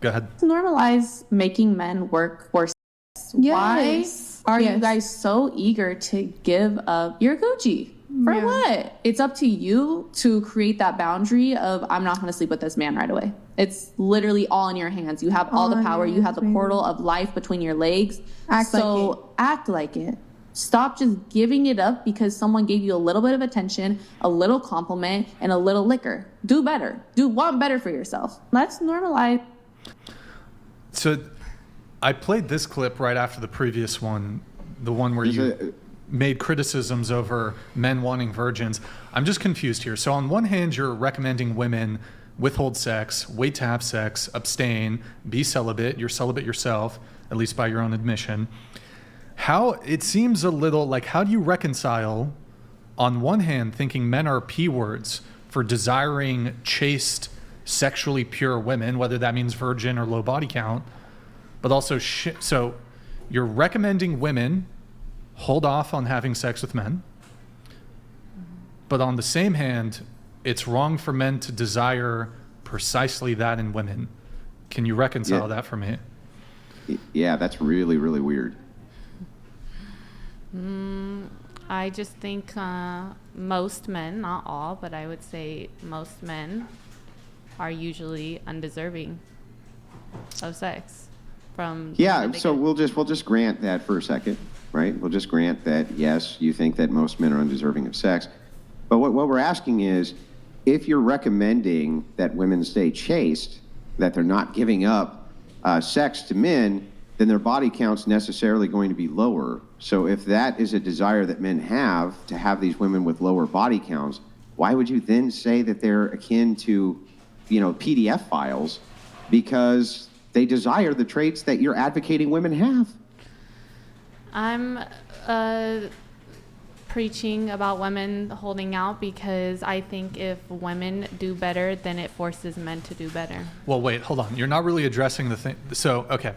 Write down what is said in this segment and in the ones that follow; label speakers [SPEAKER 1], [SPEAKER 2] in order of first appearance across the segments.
[SPEAKER 1] Go ahead.
[SPEAKER 2] Normalize making men work for sex.
[SPEAKER 3] Yes.
[SPEAKER 2] Why are you guys so eager to give up your Gucci? For what? It's up to you to create that boundary of, I'm not going to sleep with this man right away. It's literally all in your hands. You have all the power. You have the portal of life between your legs. Act like it. Stop just giving it up because someone gave you a little bit of attention, a little compliment, and a little liquor. Do better. Want better for yourself. Let's normalize.
[SPEAKER 1] So I played this clip right after the previous one, the one where you made criticisms over men wanting virgins. I'm just confused here. So on one hand, you're recommending women withhold sex, wait to have sex, abstain, be celibate. You're celibate yourself, at least by your own admission. How, it seems a little like, how do you reconcile, on one hand, thinking men are P words for desiring chaste, sexually pure women, whether that means virgin or low body count, but also, so you're recommending women hold off on having sex with men, but on the same hand, it's wrong for men to desire precisely that in women. Can you reconcile that for me?
[SPEAKER 4] Yeah, that's really, really weird.
[SPEAKER 5] I just think most men, not all, but I would say most men are usually undeserving of sex.
[SPEAKER 4] So we'll just grant that for a second, right? We'll just grant that, yes, you think that most men are undeserving of sex. But what we're asking is, if you're recommending that women stay chaste, that they're not giving up sex to men, then their body count's necessarily going to be lower. So if that is a desire that men have, to have these women with lower body counts, why would you then say that they're akin to, PDF files? Because they desire the traits that you're advocating women have.
[SPEAKER 5] I'm preaching about women holding out because I think if women do better, then it forces men to do better.
[SPEAKER 1] Well, wait, hold on. You're not really addressing the thing. So, okay.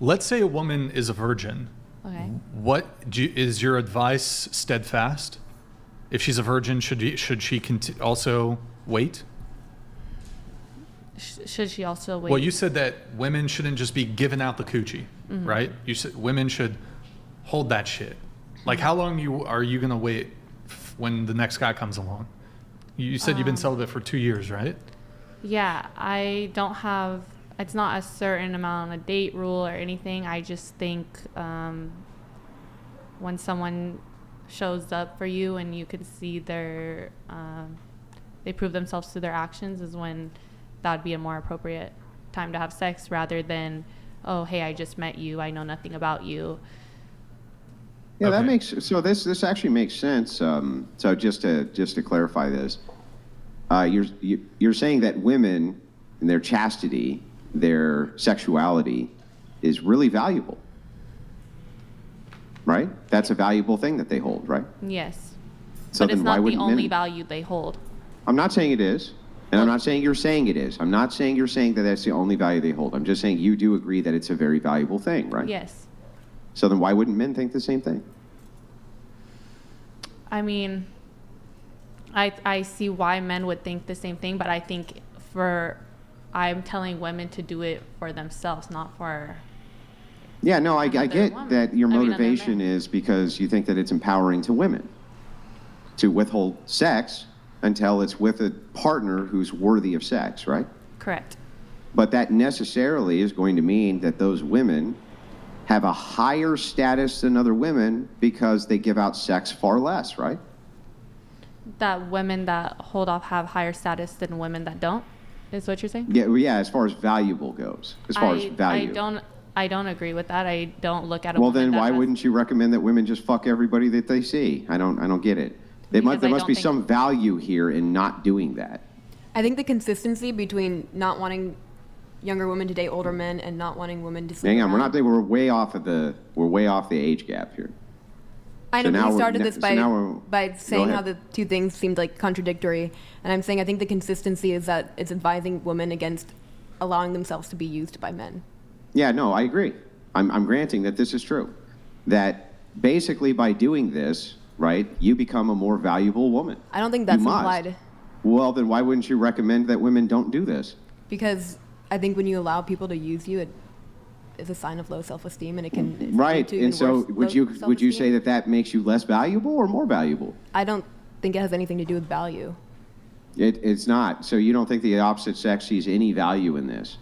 [SPEAKER 1] Let's say a woman is a virgin.
[SPEAKER 5] Okay.
[SPEAKER 1] Is your advice steadfast? If she's a virgin, should she also wait?
[SPEAKER 5] Should she also wait?
[SPEAKER 1] Well, you said that women shouldn't just be giving out the coochie, right? You said women should hold that shit. Like, how long are you going to wait when the next guy comes along? You said you've been celibate for 2 years, right?
[SPEAKER 5] Yeah, I don't have, it's not a certain amount of date rule or anything. I just think when someone shows up for you and you can see they prove themselves through their actions is when that would be a more appropriate time to have sex rather than, oh, hey, I just met you, I know nothing about you.
[SPEAKER 4] Yeah,
[SPEAKER 1] Okay.
[SPEAKER 4] that makes, so this actually makes sense. So just to clarify this, you're saying that women and their chastity, their sexuality is really valuable, right? That's a valuable thing that they hold, right?
[SPEAKER 5] Yes.
[SPEAKER 4] So
[SPEAKER 5] but it's
[SPEAKER 4] then why
[SPEAKER 5] not the
[SPEAKER 4] wouldn't
[SPEAKER 5] only
[SPEAKER 4] men?
[SPEAKER 5] value they hold.
[SPEAKER 4] I'm not saying it is, and I'm not saying you're saying it is. I'm not saying you're saying that that's the only value they hold. I'm just saying you do agree that it's a very valuable thing, right?
[SPEAKER 5] Yes.
[SPEAKER 4] So then why wouldn't men think the same thing?
[SPEAKER 5] I mean, I see why men would think the same thing, but I think I'm telling women to do it for themselves, not for...
[SPEAKER 4] Yeah, no, I get
[SPEAKER 5] woman.
[SPEAKER 4] that your
[SPEAKER 5] I mean,
[SPEAKER 4] motivation is because you think that it's empowering to women to withhold sex until it's with a partner who's worthy of sex, right?
[SPEAKER 5] Correct.
[SPEAKER 4] But that necessarily is going to mean that those women have a higher status than other women because they give out sex far less, right?
[SPEAKER 5] That women that hold off have higher status than women that don't, is what you're saying?
[SPEAKER 4] Yeah, well, yeah, as far as valuable goes, as far as value.
[SPEAKER 5] I don't agree with that. I don't look at a
[SPEAKER 4] Well,
[SPEAKER 5] woman
[SPEAKER 4] then
[SPEAKER 5] that
[SPEAKER 4] why
[SPEAKER 5] has-
[SPEAKER 4] wouldn't you recommend that women just fuck everybody that they see? I don't get it. There
[SPEAKER 5] Because I
[SPEAKER 4] must
[SPEAKER 5] don't
[SPEAKER 4] be
[SPEAKER 5] think-
[SPEAKER 4] some value here in not doing that.
[SPEAKER 3] I think the consistency between not wanting younger women to date older men and not wanting women to sleep
[SPEAKER 4] Hang on,
[SPEAKER 3] around.
[SPEAKER 4] we're way off the age gap here.
[SPEAKER 3] I
[SPEAKER 4] So
[SPEAKER 3] know,
[SPEAKER 4] now
[SPEAKER 3] we
[SPEAKER 4] we're-
[SPEAKER 3] started this
[SPEAKER 4] so
[SPEAKER 3] by
[SPEAKER 4] now we're-
[SPEAKER 3] by saying
[SPEAKER 4] ahead.
[SPEAKER 3] how the two things seemed like contradictory, and I'm saying I think the consistency is that it's advising women against allowing themselves to be used by men.
[SPEAKER 4] Yeah, no, I agree. I'm granting that this is true. That basically by doing this, right, you become a more valuable woman.
[SPEAKER 3] I don't think that's
[SPEAKER 4] You must.
[SPEAKER 3] implied
[SPEAKER 4] Well, then why wouldn't you recommend that women don't do this?
[SPEAKER 3] because I think when you allow people to use you, it is a sign of low self-esteem, and it can lead
[SPEAKER 4] Right.
[SPEAKER 3] to
[SPEAKER 4] And
[SPEAKER 3] even
[SPEAKER 4] so
[SPEAKER 3] worse
[SPEAKER 4] would
[SPEAKER 3] low
[SPEAKER 4] you say
[SPEAKER 3] self-esteem.
[SPEAKER 4] that that makes you less valuable or more valuable?
[SPEAKER 3] I don't think it has anything to do with value.
[SPEAKER 4] It's not. So you don't think the opposite sex sees any value in this,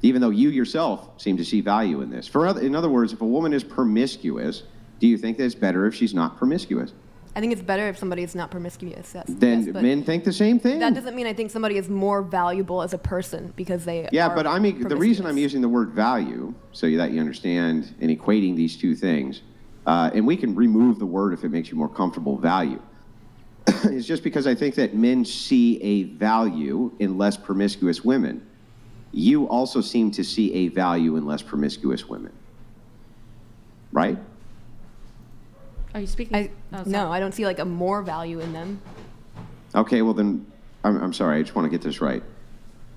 [SPEAKER 4] even though you yourself seem to see value in this. In other words, if a woman is promiscuous, do you think that it's better if she's not promiscuous?
[SPEAKER 3] I think it's better if somebody is not promiscuous.
[SPEAKER 4] Then
[SPEAKER 3] yes, but
[SPEAKER 4] men think the same thing.
[SPEAKER 3] that doesn't mean I think somebody is more valuable as a person because they
[SPEAKER 4] Yeah,
[SPEAKER 3] are
[SPEAKER 4] but I mean, the reason I'm
[SPEAKER 3] promiscuous.
[SPEAKER 4] using the word value, so that you understand, and equating these two things, and we can remove the word if it makes you more comfortable, value, is just because I think that men see a value in less promiscuous women. You also seem to see a value in less promiscuous women, right?
[SPEAKER 5] Are you speaking?
[SPEAKER 3] No, I don't see like a more value in them.
[SPEAKER 4] Okay, well then, I'm sorry, I just want to get this right.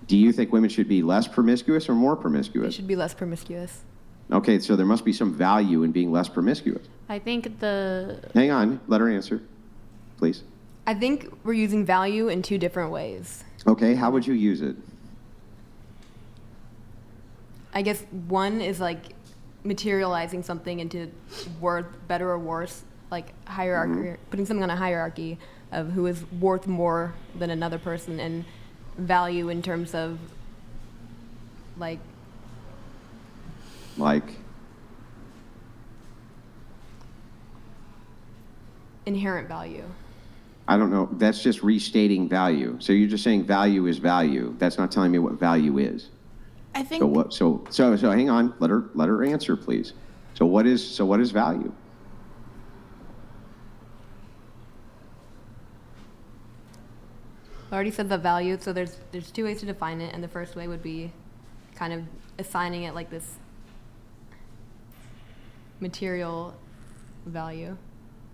[SPEAKER 4] Do you think women should be less promiscuous or more
[SPEAKER 3] They
[SPEAKER 4] promiscuous?
[SPEAKER 3] should be less promiscuous.
[SPEAKER 4] Okay, so there must be some value in being less promiscuous.
[SPEAKER 5] I think the
[SPEAKER 4] Hang on, let her answer, please.
[SPEAKER 3] I think we're using value in two different ways.
[SPEAKER 4] Okay, how would you use it?
[SPEAKER 3] I guess one is like materializing something into worth better or worse, like hierarchy, putting something on a hierarchy of who is worth more than another person, and value in terms of like
[SPEAKER 4] Like,
[SPEAKER 3] inherent value.
[SPEAKER 4] I don't know, that's just restating value. So you're just saying value is value. That's not telling me what value is.
[SPEAKER 6] I think
[SPEAKER 4] So what, so hang on, let her answer, please. So what is value?
[SPEAKER 3] I already said the value, so there's two ways to define it, and the first way would be kind of assigning it like this material value,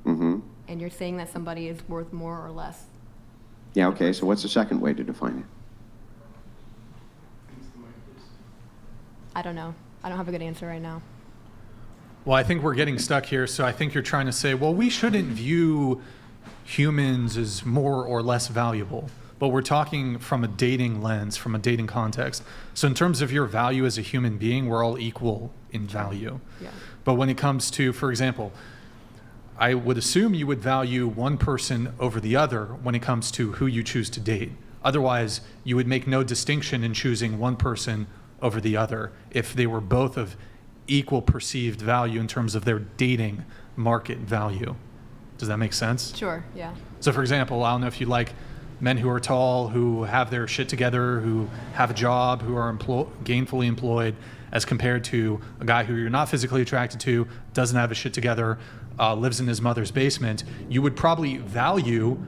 [SPEAKER 4] Mm-hmm.
[SPEAKER 3] and you're saying that somebody is worth more or less.
[SPEAKER 4] Yeah, okay, so what's the second way to define it?
[SPEAKER 3] I don't know. I don't have a good answer right now.
[SPEAKER 1] Well, I think we're getting stuck here. So I think you're trying to say, well, we shouldn't view humans as more or less valuable. But we're talking from a dating lens, from a dating context. So in terms of your value as a human being, we're all equal in value.
[SPEAKER 3] Yeah.
[SPEAKER 1] But when it comes to, for example, I would assume you would value one person over the other when it comes to who you choose to date. Otherwise, you would make no distinction in choosing one person over the other if they were both of equal perceived value in terms of their dating market value. Does that make sense?
[SPEAKER 3] Sure, yeah.
[SPEAKER 1] So for example, I don't know if you like men who are tall, who have their shit together, who have a job, who are gainfully employed, as compared to a guy who you're not physically attracted to, doesn't have his shit together, lives in his mother's basement. You would probably value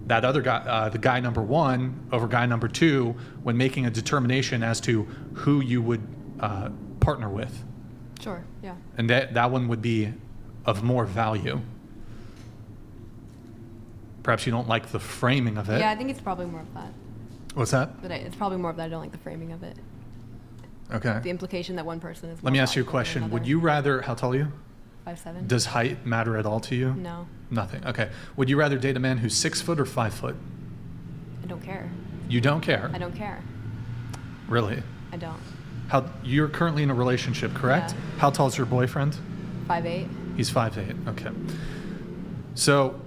[SPEAKER 1] that other guy, the guy number one, over guy number two when making a determination as to who you would partner with.
[SPEAKER 3] Sure, yeah.
[SPEAKER 1] And that one would be of more value. Perhaps you don't like the framing of it.
[SPEAKER 3] Yeah, I think it's probably more of that.
[SPEAKER 1] What's that?
[SPEAKER 3] But it's probably more of that. I don't like the framing of it.
[SPEAKER 1] Okay.
[SPEAKER 3] The implication that one person is
[SPEAKER 1] Let me ask you a question. Would you rather, how tall are you?
[SPEAKER 3] 5'7"?
[SPEAKER 1] Does height matter at all to you?
[SPEAKER 3] No,
[SPEAKER 1] Nothing. Okay. Would you rather date a man who's 6 foot or 5 foot?
[SPEAKER 3] I don't care.
[SPEAKER 1] You don't care?
[SPEAKER 3] I don't care.
[SPEAKER 1] Really?
[SPEAKER 3] I don't.
[SPEAKER 1] You're currently in a relationship, correct?
[SPEAKER 3] Yeah.
[SPEAKER 1] How tall is your boyfriend?
[SPEAKER 3] 5'8".
[SPEAKER 1] He's 5'8". Okay. So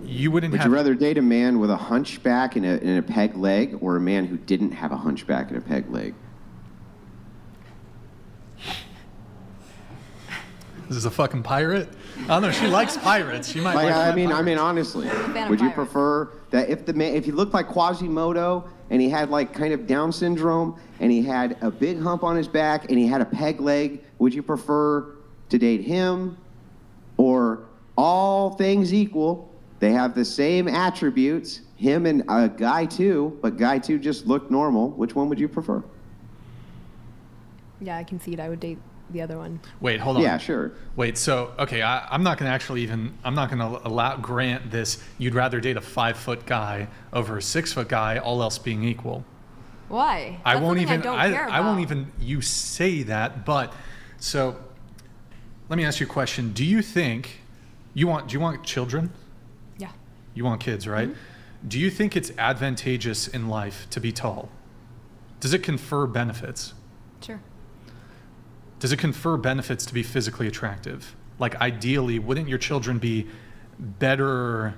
[SPEAKER 1] you wouldn't
[SPEAKER 4] Would
[SPEAKER 1] have.
[SPEAKER 4] you rather date a man with a hunchback and a peg leg, or a man who didn't have a hunchback and a peg leg?
[SPEAKER 1] This is a fucking pirate? I don't know. She likes pirates. She might
[SPEAKER 4] Like,
[SPEAKER 1] like
[SPEAKER 4] I
[SPEAKER 1] that
[SPEAKER 4] mean,
[SPEAKER 1] pirate.
[SPEAKER 4] honestly,
[SPEAKER 3] fan of
[SPEAKER 4] would you
[SPEAKER 3] pirates.
[SPEAKER 4] prefer that if he looked like Quasimodo and he had like kind of Down syndrome and he had a big hump on his back and he had a peg leg, would you prefer to date him, or all things equal, they have the same attributes, him and a guy two, but guy two just looked normal? Which one would you prefer?
[SPEAKER 3] Yeah, I concede I would date the other one.
[SPEAKER 1] Wait, hold on.
[SPEAKER 4] Yeah, sure.
[SPEAKER 1] Wait, so, okay, I'm not going to actually even, I'm not going to grant this. You'd rather date a 5 foot guy over a 6 foot guy, all else being equal.
[SPEAKER 3] Why?
[SPEAKER 1] I
[SPEAKER 3] That's
[SPEAKER 1] won't
[SPEAKER 3] something
[SPEAKER 1] even,
[SPEAKER 3] I don't care
[SPEAKER 1] I won't
[SPEAKER 3] about.
[SPEAKER 1] even, you say that, but, so, let me ask you a question. Do you think, do you want children?
[SPEAKER 3] Yeah.
[SPEAKER 1] You want kids, right? Do you think it's advantageous in life to be tall? Does it confer benefits?
[SPEAKER 3] Sure.
[SPEAKER 1] Does it confer benefits to be physically attractive? Like ideally, wouldn't your children be better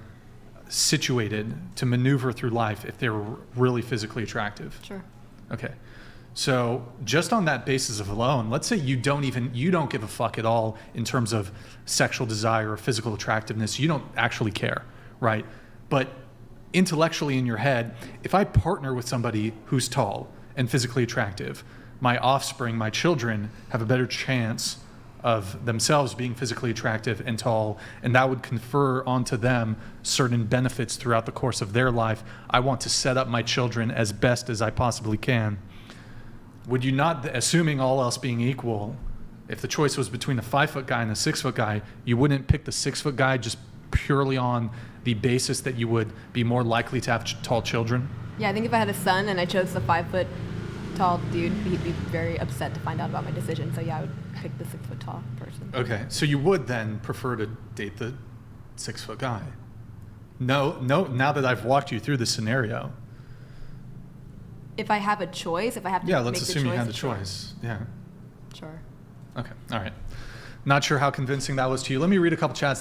[SPEAKER 1] situated to maneuver through life if they were really physically attractive?
[SPEAKER 3] Sure.
[SPEAKER 1] Okay. So just on that basis of alone, let's say you don't give a fuck at all in terms of sexual desire or physical attractiveness. You don't actually care, right? But intellectually in your head, if I partner with somebody who's tall and physically attractive, my offspring, my children, have a better chance of themselves being physically attractive and tall, and that would confer onto them certain benefits throughout the course of their life. I want to set up my children as best as I possibly can. Would you not, assuming all else being equal, if the choice was between a 5-foot guy and a 6-foot guy, you wouldn't pick the 6-foot guy just purely on the basis that you would be more likely to have tall children?
[SPEAKER 3] Yeah, I think if I had a son and I chose the 5-foot tall dude, he'd be very upset to find out about my decision. So yeah, I would pick the 6-foot tall person.
[SPEAKER 1] Okay, so you would then prefer to date the 6-foot guy? No, now that I've walked you through the scenario.
[SPEAKER 3] If I have a choice, if I have to
[SPEAKER 1] Yeah,
[SPEAKER 3] make
[SPEAKER 1] let's
[SPEAKER 3] the
[SPEAKER 1] assume you
[SPEAKER 3] choice,
[SPEAKER 1] had the
[SPEAKER 3] sure.
[SPEAKER 1] choice. Yeah.
[SPEAKER 3] Sure.
[SPEAKER 1] Okay, all right. Not sure how convincing that was to you. Let me read a couple chats.